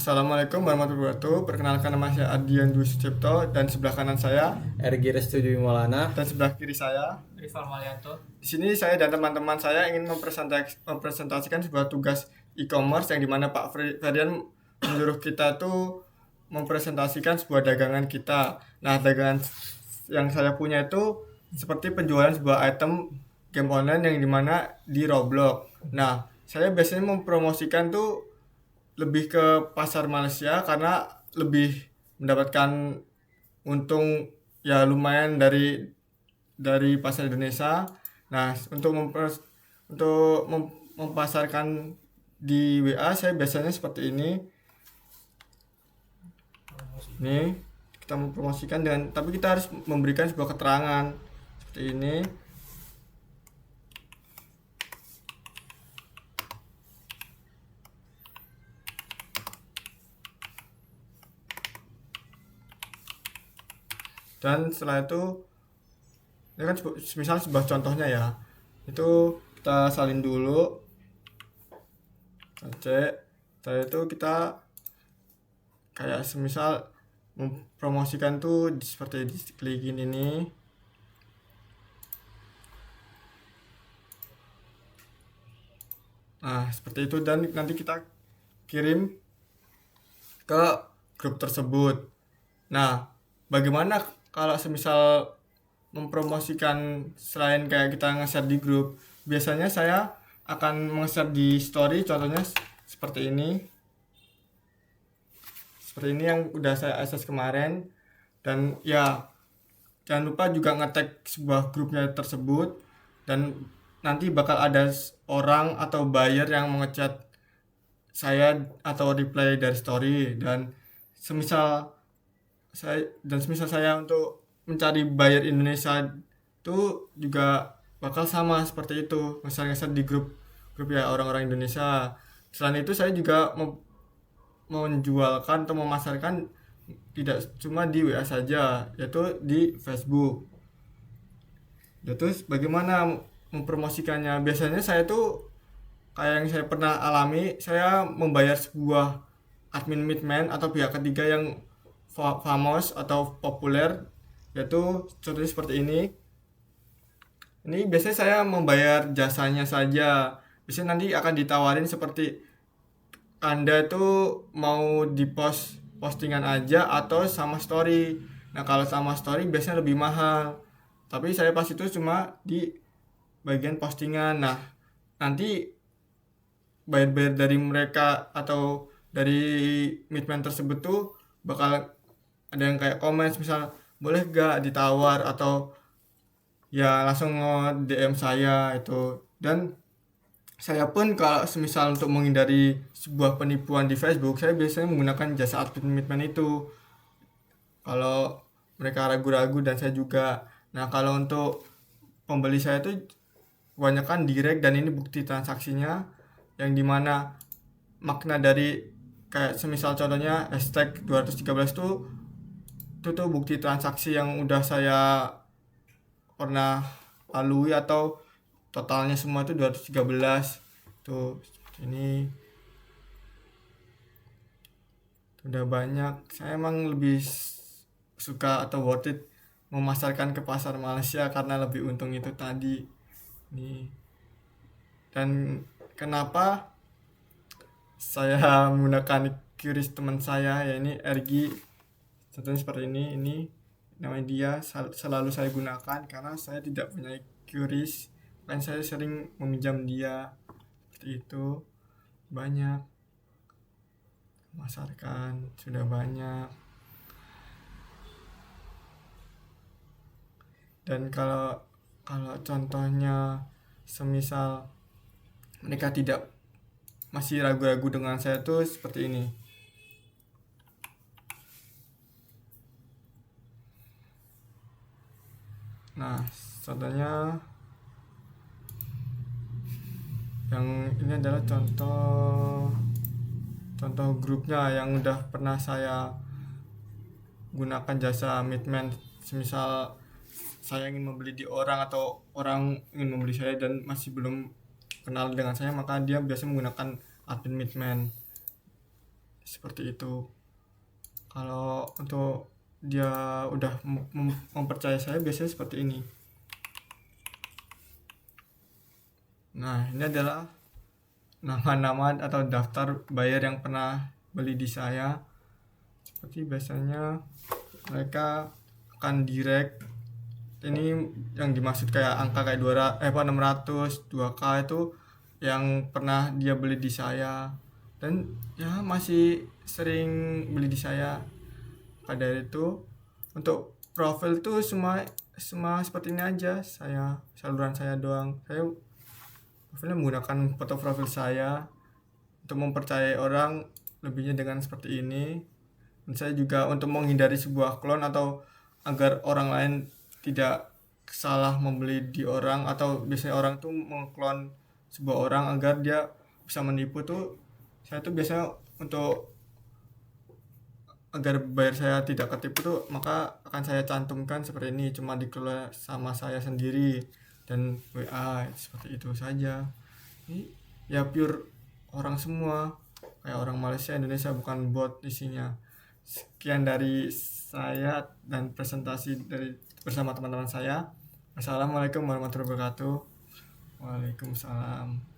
Assalamualaikum warahmatullahi wabarakatuh. Perkenalkan, nama saya Ardian Dwi Sucipto dan sebelah kanan saya RG Restudio Maulana. dan sebelah kiri saya. Rival Malianto. Di sini saya dan teman-teman saya ingin mempresentasikan sebuah tugas e-commerce yang dimana Pak Ferdian menyuruh kita tuh mempresentasikan sebuah dagangan kita. Nah, dagangan yang saya punya itu seperti penjualan sebuah item game online yang dimana di Roblox. Nah, saya biasanya mempromosikan tuh lebih ke pasar Malaysia karena lebih mendapatkan untung ya lumayan dari pasar Indonesia. Nah, mempasarkan di WA saya biasanya seperti ini. Nih, kita mempromosikan tapi kita harus memberikan sebuah keterangan seperti ini. Dan setelah itu, ini kan misal sebuah contohnya ya, itu kita salin dulu, cek. Setelah itu kita kayak semisal mempromosikan tuh seperti diklikin ini. Nah, seperti itu, dan nanti kita kirim ke grup tersebut. Nah, bagaimana kalau semisal mempromosikan selain kayak kita nge-share di grup? Biasanya saya akan nge-share di story, contohnya seperti ini. Seperti ini yang udah saya akses kemarin. Dan ya, jangan lupa juga nge-tag sebuah grupnya tersebut. Dan nanti bakal ada orang atau buyer yang mengechat saya atau reply dari story. Dan semisal saya untuk mencari buyer Indonesia itu juga bakal sama seperti itu, ngeser di grup ya orang-orang Indonesia. Selain itu saya juga menjualkan atau memasarkan tidak cuma di WA saja, yaitu di Facebook. Terus bagaimana mempromosikannya? Biasanya saya tuh kayak yang saya pernah alami, saya membayar sebuah admin middleman atau pihak ketiga yang famous atau populer, yaitu contohnya seperti ini. Ini biasanya saya membayar jasanya saja. Biasanya nanti akan ditawarin seperti Anda itu mau di postingan aja atau sama story. Nah, kalau sama story biasanya lebih mahal. Tapi saya pas itu cuma di bagian postingan. Nah, nanti bayar dari mereka atau dari midman tersebut tuh bakal ada yang kayak komen misal boleh gak ditawar, atau ya langsung nge-DM saya itu. Dan saya pun kalau semisal untuk menghindari sebuah penipuan di Facebook, saya biasanya menggunakan jasa admin midman itu kalau mereka ragu-ragu, dan saya juga. Nah, kalau untuk pembeli saya itu kebanyakan direct, dan ini bukti transaksinya yang dimana makna dari kayak semisal contohnya hashtag 213 itu tuh bukti transaksi yang udah saya pernah lalui, atau totalnya semua itu 213 tuh. Ini udah banyak. Saya emang lebih suka atau worth it memasarkan ke pasar Malaysia karena lebih untung itu tadi nih. Dan kenapa saya menggunakan QRIS teman saya, ya ini RG, contohnya seperti ini namanya dia, selalu saya gunakan karena saya tidak punya QRIS, dan saya sering meminjam dia seperti itu. Banyak masarkan, sudah banyak. Dan kalau contohnya semisal mereka masih ragu-ragu dengan saya tuh seperti ini. Nah, contohnya yang ini adalah contoh grupnya yang udah pernah saya gunakan jasa midman. Semisal saya ingin membeli di orang, atau orang ingin membeli saya dan masih belum kenal dengan saya, maka dia biasa menggunakan admin midman seperti itu. Kalau untuk dia udah mempercayai saya biasanya seperti ini. Nah, ini adalah nama-nama atau daftar buyer yang pernah beli di saya. Seperti biasanya mereka akan direct. Ini yang dimaksud kayak angka kayak 600, 2K itu yang pernah dia beli di saya. Dan ya masih sering beli di saya. Pada itu untuk profil tuh semua seperti ini aja, saluran saya doang. Saya profilnya menggunakan foto profil saya untuk mempercayai orang lebihnya dengan seperti ini. Dan saya juga untuk menghindari sebuah klon atau agar orang lain tidak salah membeli di orang, atau biasanya orang tuh mengklon sebuah orang agar dia bisa menipu tuh. Saya tuh biasanya untuk agar bayar saya tidak ketipu tuh, maka akan saya cantumkan seperti ini, cuma dikelola sama saya sendiri dan WA, seperti itu saja. Ini ya pure orang semua, kayak orang Malaysia, Indonesia, bukan bot isinya. Sekian dari saya dan presentasi dari bersama teman-teman saya. Assalamualaikum warahmatullahi wabarakatuh. Waalaikumsalam.